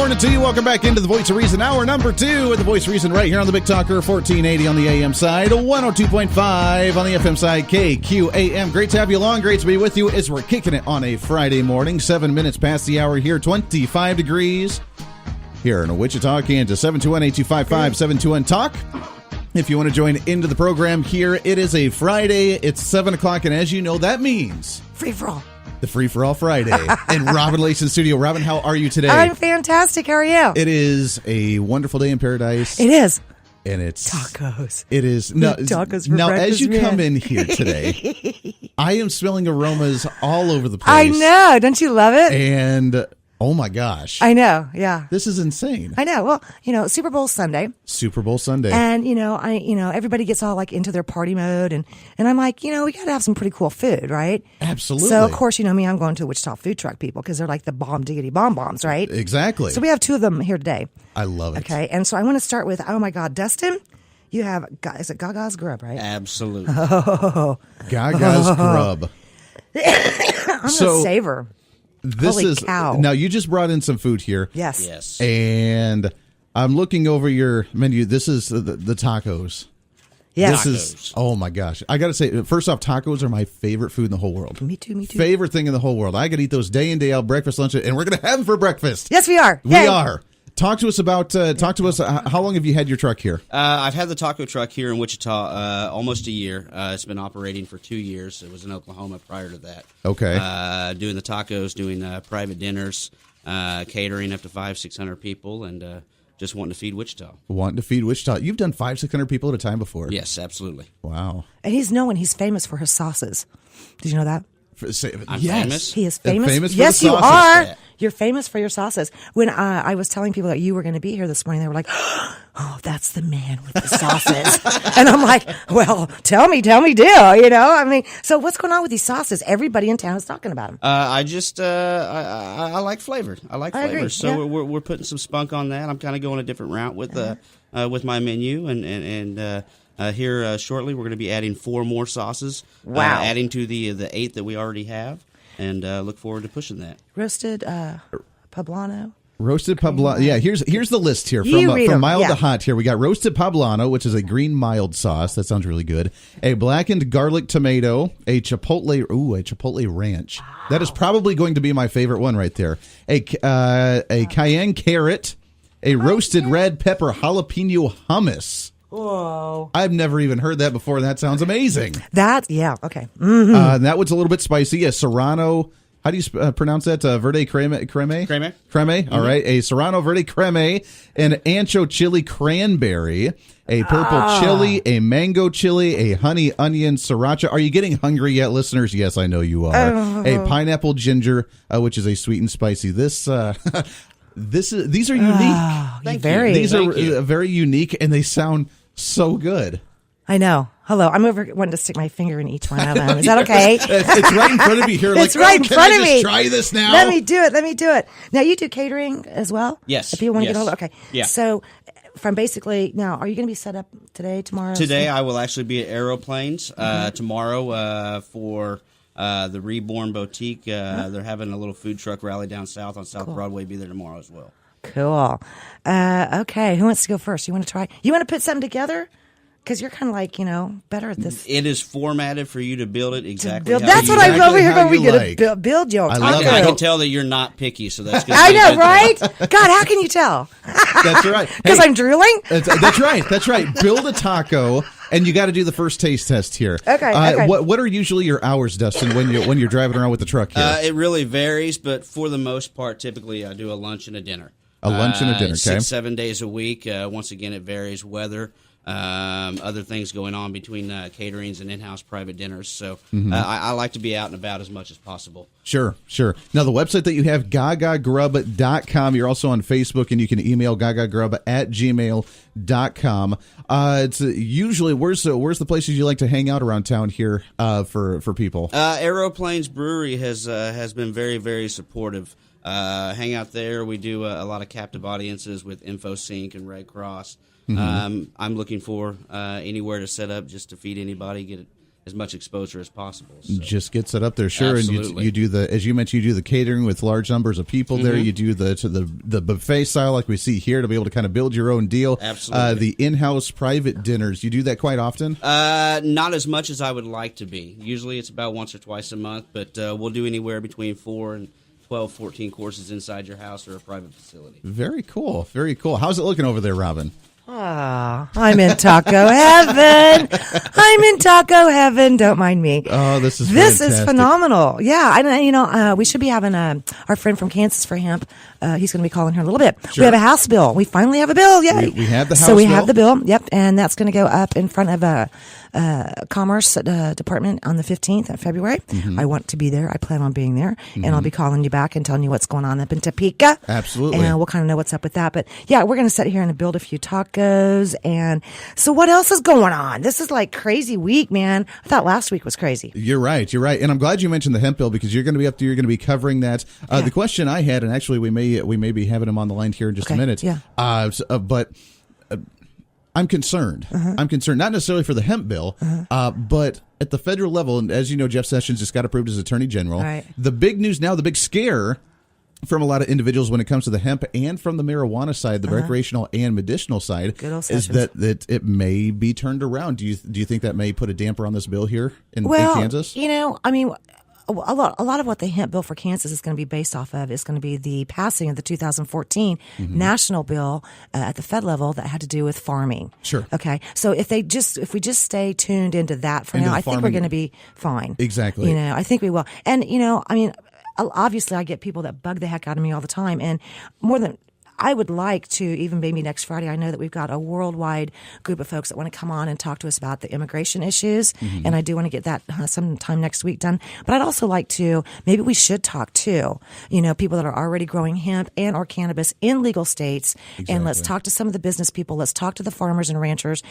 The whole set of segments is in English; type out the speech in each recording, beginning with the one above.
morning to you. Welcome back into the Voice of Reason, hour number 2 with the Voice of Reason right here on the Big Talker, 1480 on the AM side, 102.5 on the FM side, KQAM. Great to have you along. Great to be with you as we're kicking it on a Friday morning. 7 minutes past the hour here, 25 degrees here in Wichita, Kansas. 721-8255-721-TALK. If you want to join into the program here, it is a Friday. It's 7 o'clock, and as you know, that means free-for-all. The Free-for-all Friday. And Robin Lace in studio. Robin, how are you today? I'm fantastic. How are you? It is a wonderful day in paradise. It is. And it's tacos. It is. No, tacos for now, breakfast, as you man. come in here today, I am smelling aromas all over the place. I know. Don't you love it? And oh my gosh. I know. Yeah. This is insane. I know. Well, Super Bowl Sunday. Super Bowl Sunday. And, everybody gets all like into their party mode. And I'm like, we got to have some pretty cool food, right? Absolutely. So, of course, me, I'm going to Wichita food truck people because they're like the bomb diggity bomb bombs, right? Exactly. So we have 2 of them here today. I love it. Okay. And so I want to start with, oh my God, Dustin, you have, is it Gaga's Grub, right? Absolutely. Oh. Gaga's Grub. I'm going to savor. Holy cow. Now you just brought in some food here. Yes. And I'm looking over your menu. This is the tacos. Yes. This is, oh my gosh. I got to say, first off, tacos are my favorite food in the whole world. Me too. Favorite thing in the whole world. I could eat those day in, day out, breakfast, lunch, and we're going to have them for breakfast. Yes, we are. We are. Talk to us about, how long have you had your truck here? I've had the taco truck here in Wichita almost a year. It's been operating for 2 years. It was in Oklahoma prior to that. Okay. Doing the tacos, doing private dinners, catering up to 500-600 people, and just wanting to feed Wichita. Wanting to feed Wichita. You've done 500-600 people at a time before. Yes, absolutely. Wow. And he's famous for his sauces. Did you know that? I'm yes. famous? He is famous. Famous for yes, the you sauces. are. Yeah. You're famous for your sauces. When I was telling people that you were going to be here this morning, they were like, "Oh, that's the man with the sauces." And I'm like, "Well, tell me, do." So what's going on with these sauces? Everybody in town is talking about them. I just I like flavor. I like I flavor. agree, So yeah. we're putting some spunk on that. I'm kind of going a different route with my menu and here shortly we're going to be adding 4 more sauces. Wow. Adding to the 8 that we already have, and look forward to pushing that. Roasted poblano. Roasted poblano. Yeah, here's the list here You read from 'em, mild yeah. to hot. Here we got roasted poblano, which is a green mild sauce. That sounds really good. A blackened garlic tomato, a chipotle ranch. Wow. That is probably going to be my favorite one right there. A cayenne carrot, a roasted red pepper jalapeno hummus. Whoa. I've never even heard that before, and that sounds amazing. Okay. Mm-hmm. That one's a little bit spicy. A Serrano. How do you pronounce that? Verde creme? Creme. Mm-hmm. All right. A Serrano Verde creme, an ancho chili cranberry, a purple chili, a mango chili, a honey onion sriracha. Are you getting hungry yet, listeners? Yes, I know you are. A pineapple ginger, which is a sweet and spicy. These are unique. These are very unique, and they sound so good. I know. Hello. I'm wanting to stick my finger in each one of them. Is that okay? It's right in front of me here. It's right in front of me. Try this now. Let me do it. Now, you do catering as well? Yes. If you want to get hold of it? Okay. Yeah. So, from basically, now, are you going to be set up today, tomorrow? Today, I will actually be at Aeroplanes. Tomorrow for the Reborn Boutique. They're having a little food truck rally down south on South Broadway. Be there tomorrow as well. Cool. Okay. Who wants to go first? You want to try? You want to put something together? Because you're kind of like, better at this. It is formatted for you to build it exactly. That's what I'm over here going. We get to build your taco. I can tell that you're not picky, so that's good. I know, right? God, how can you tell? That's right. Because I'm drooling? That's right. Build a taco, and you got to do the first taste test here. Okay. What are usually your hours, Dustin, when you're driving around with the truck here? It really varies, but for the most part, typically I do a lunch and a dinner. A lunch and a dinner, okay. 6-7 days a week. Once again, it varies weather. Other things going on between caterings and in-house private dinners. So I like to be out and about as much as possible. Sure. Now, the website that you have, gagagrub.com. You're also on Facebook, and you can email gagagrub@gmail.com. It's usually, where's the places you like to hang out around town here for people? Aeroplanes Brewery has been very, very supportive. Hang out there. We do a lot of captive audiences with InfoSync and Red Cross. I'm looking for anywhere to set up just to feed anybody, as much exposure as possible. So. Just gets it up there, sure. Absolutely. And you do the, as you mentioned, you do the catering with large numbers of people there. You do the buffet style like we see here to be able to kind of build your own deal. Absolutely. The in-house private dinners, you do that quite often? Not as much as I would like to be. Usually it's about once or twice a month, but we'll do anywhere between 4 and 12, 14 courses inside your house or a private facility. Very cool. Very cool. How's it looking over there, Robin? Ah, I'm in taco heaven. I'm in taco heaven. Don't mind me. Oh, this is This is phenomenal. Yeah, we should be having our friend from Kansas for hemp. He's going to be calling here in a little bit. Sure. We have a House bill. We finally have a bill. Yay. We have the House So we bill. have the bill. Yep, and that's going to go up in front of a Commerce Department on the 15th of February. I want to be there. I plan on being there, and I'll be calling you back and telling you what's going on up in Topeka. Absolutely. And we'll kind of know what's up with that. But yeah, we're going to sit here and build a few tacos. And so what else is going on? This is like crazy week, man. I thought last week was crazy. You're right. And I'm glad you mentioned the hemp bill because you're going to be up there. You're going to be covering that. The question I had, and actually we may be having him on the line here in just a minute. Yeah. But I'm concerned. I'm concerned not necessarily for the hemp bill, but at the federal level. And as you know, Jeff Sessions just got approved as Attorney General. Right. The big news now, the big scare from a lot of individuals when it comes to the hemp and from the marijuana side, the recreational and medicinal side, Good old is Sessions. that it may be turned around. Do you think that may put a damper on this bill here in Kansas? A lot of what the hemp bill for Kansas is going to be based off of is going to be the passing of the 2014 national bill at the Fed level that had to do with farming. Sure. Okay. So if we just stay tuned into that for now, I think we're going to be fine. Exactly. I think we will. And obviously I get people that bug the heck out of me all the time, and more than I would like to, even maybe next Friday, I know that we've got a worldwide group of folks that want to come on and talk to us about the immigration issues, and I do want to get that sometime next week done. But I'd also like to, maybe we should talk to, people that are already growing hemp and or cannabis in legal states, and let's talk to some of the business people. Let's talk to the farmers and ranchers.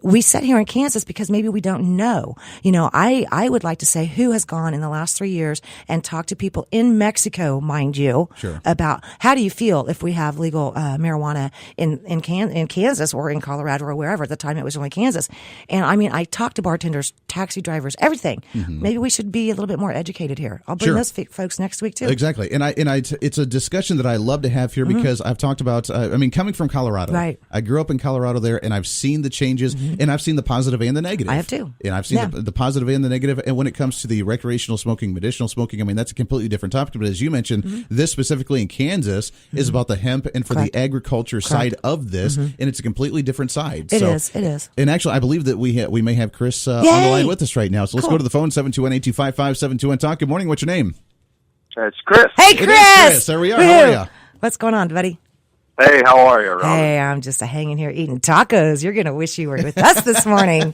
We sit here in Kansas because maybe we don't know. I would like to say who has gone in the last 3 years and talked to people in Mexico, mind you, about how do you feel if we have legal marijuana in Kansas or in Colorado or wherever. At the time, it was only Kansas. And I talked to bartenders, taxi drivers, everything. Maybe we should be a little bit more educated here. I'll bring those folks next week too. Exactly. And it's a discussion that I love to have here because I've talked about, coming from Colorado. Right. I grew up in Colorado there, and I've seen the changes, and I've seen the positive and the negative. I have too. And I've seen the positive and the negative. And when it comes to the recreational smoking, medicinal smoking, that's a completely different topic. But as you mentioned, this specifically in Kansas is about the hemp and for the agriculture side of this, and it's a completely different side. It is. And actually, I believe that we may have Chris on the line with us right now. So let's go to the phone, 721-825-5721. Talk. Good morning. What's your name? It's Chris. Hey, Chris. It is Chris. There we are. How are you? What's going on, buddy? Hey, how are you, Rob? Hey, I'm just hanging here eating tacos. You're going to wish you were with us this morning.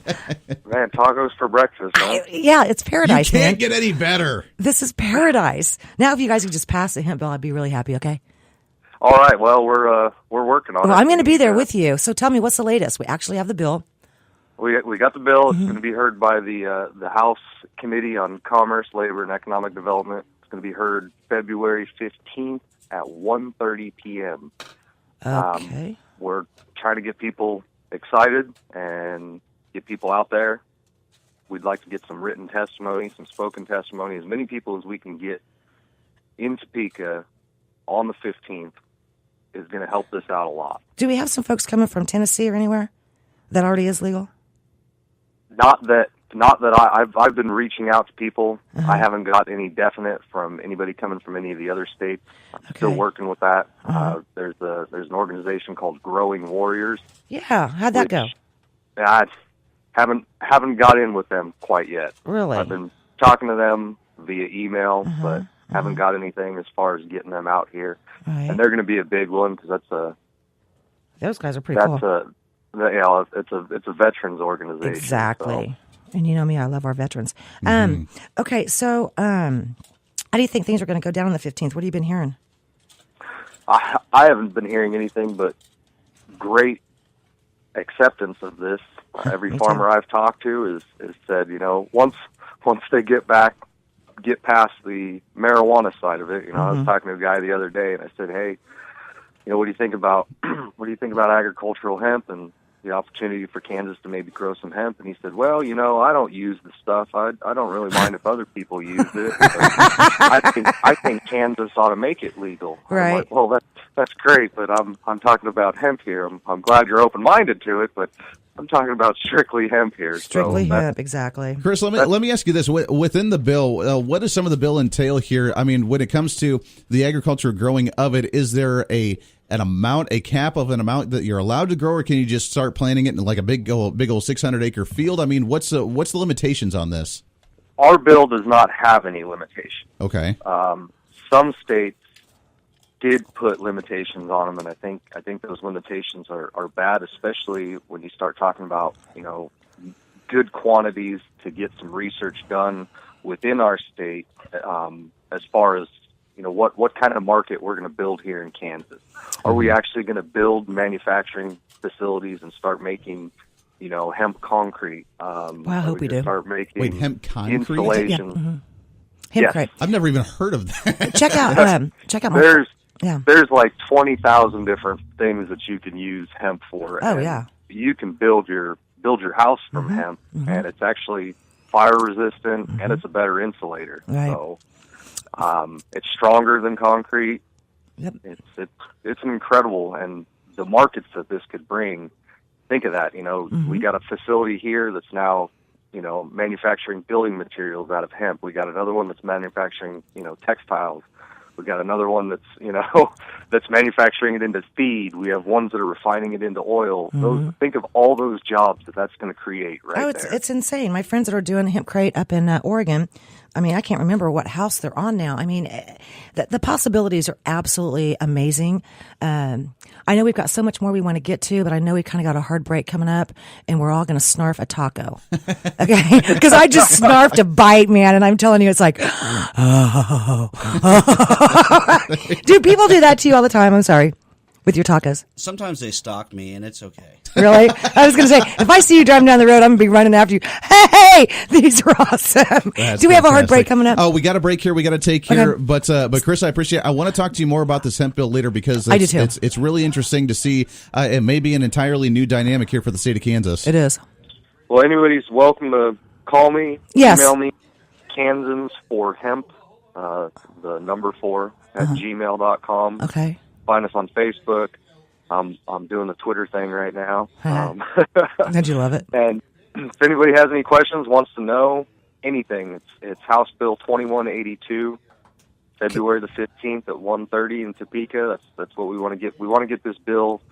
Man, tacos for breakfast, huh? Yeah, it's paradise, You can't man. get any better. This is paradise. Now, if you guys could just pass the hemp bill, I'd be really happy, okay? All right, well, we're working on it. Well, I'm going to be there with you. So tell me, what's the latest? We actually have the bill. We got the bill. It's going to be heard by the House Committee on Commerce, Labor, and Economic Development. It's going to be heard February 15th at 1:30 p.m. Okay. We're trying to get people excited and get people out there. We'd like to get some written testimony, some spoken testimony, as many people as we can get in Topeka on the 15th is going to help this out a lot. Do we have some folks coming from Tennessee or anywhere that already is legal? Not that I've been reaching out to people. I haven't got any definite from anybody coming from any of the other states. I'm still working with that. There's an organization called Growing Warriors. Yeah, how'd that go? I haven't got in with them quite yet. Really? I've been talking to them via email, but haven't got anything as far as getting them out here. Right. And they're going to be a big one because those guys are pretty cool. it's a veterans organization. Exactly. So. And you know me, I love our veterans. Okay, so how do you think things are going to go down on the 15th? What have you been hearing? I haven't been hearing anything but great acceptance of this. Every farmer I've talked to is said, once they get past the marijuana side of it, I was talking to a guy the other day and I said, hey, what do you think about agricultural hemp? And the opportunity for Kansas to maybe grow some hemp, and he said, well, I don't use the stuff. I don't really mind if other people use it. I think Kansas ought to make it legal. Right. I'm like, well, that's great, but I'm talking about hemp here. I'm glad you're open-minded to it, but I'm talking about strictly hemp here. Strictly hemp, exactly. Chris, let me ask you this: within the bill, what does some of the bill entail here? I mean, when it comes to the agriculture growing of it, is there a cap of an amount that you're allowed to grow, or can you just start planting it in like a big old 600-acre field? I mean, what's the limitations on this? Our bill does not have any limitations. Okay. Some states did put limitations on them, and I think those limitations are bad, especially when you start talking about good quantities to get some research done within our state as far as what kind of market we're going to build here in Kansas. Are we actually going to build manufacturing facilities and start making hemp concrete? I hope we do. Start making hemp concrete? insulation. Yeah. Mm-hmm. Hempcrete. I've never even heard of that. Check out my There's like 20,000 different things that you can use hemp for. Oh, and yeah. You can build your house from hemp, and it's actually fire resistant, and it's a better insulator. Right. So it's stronger than concrete. Yep. It's incredible, and the markets that this could bring. Think of that. We got a facility here that's now manufacturing building materials out of hemp. We got another one that's manufacturing textiles. We got another one that's that's manufacturing it into feed. We have ones that are refining it into oil. Think of all those jobs that's going to create there. It's insane. My friends that are doing Hempcrete up in Oregon, I mean, I can't remember what house they're on now. I mean, the possibilities are absolutely amazing. I know we've got so much more we want to get to, but I know we kind of got a hard break coming up, and we're all going to snarf a taco. Okay? Because I just snarfed a bite, man, and I'm telling you, it's like, oh. Do people do that to you all the time? I'm sorry. With your tacos? Sometimes they stalk me, and it's okay. Really? I was going to say, if I see you driving down the road, I'm going to be running after you. Hey, these are awesome. Do we have a hard break coming up? Oh, we got a break here. We got to take here. Okay. But Chris, I appreciate it. I want to talk to you more about this hemp bill later because I do too. It's really interesting to see. It may be an entirely new dynamic here for the state of Kansas. It is. Well, anybody's welcome to call me, email me, Kansans for hemp, the number 4 at gmail.com. Okay. Find us on Facebook. I'm doing the Twitter thing right now. How'd you love it? And if anybody has any questions, wants to know anything, it's House Bill 2182, February the 15th at 1:30 in Topeka. That's what we want to get. We want to get this bill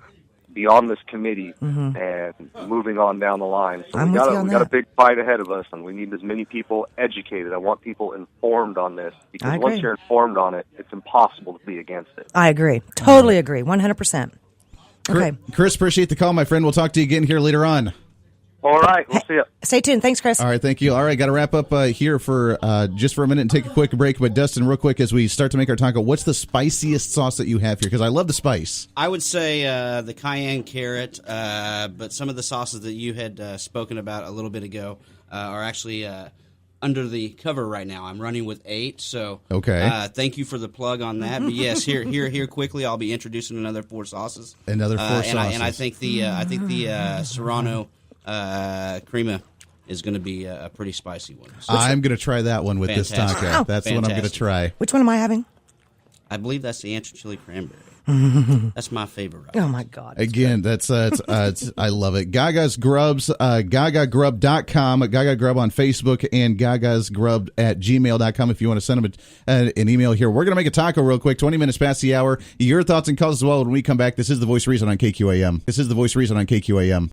beyond this committee and moving on down the line. So we got a big fight ahead of us, and we need as many people educated. I want people informed on this because once you're informed on it, it's impossible to be against it. I agree. Totally agree. 100%. Okay. Chris, appreciate the call, my friend. We'll talk to you again here later on. All right. We'll see you. Stay tuned. Thanks, Chris. All right. Thank you. All right. Got to wrap up here for just for a minute and take a quick break. But Dustin, real quick, as we start to make our taco, what's the spiciest sauce that you have here? Because I love the spice. I would say the cayenne carrot, but some of the sauces that you had spoken about a little bit ago are actually under the cover right now. I'm running with 8, so okay. Thank you for the plug on that. But yes, here quickly, I'll be introducing another 4 sauces. Another 4 sauces, and I think the Serrano crema is going to be a pretty spicy one. So I'm going to try that one with fantastic. this taco. That's the one I'm going to try. Which one am I having? I believe that's the ancho chili cranberry. That's my favorite. Oh my God! Again, that's I love it. Gaga's Grubs, GagaGrub.com, Gaga Grub on Facebook, and Gaga'sGrub at gmail.com. If you want to send them an email here, we're gonna make a taco real quick. 20 minutes past the hour. Your thoughts and calls as well when we come back. This is the Voice of Reason on KQAM.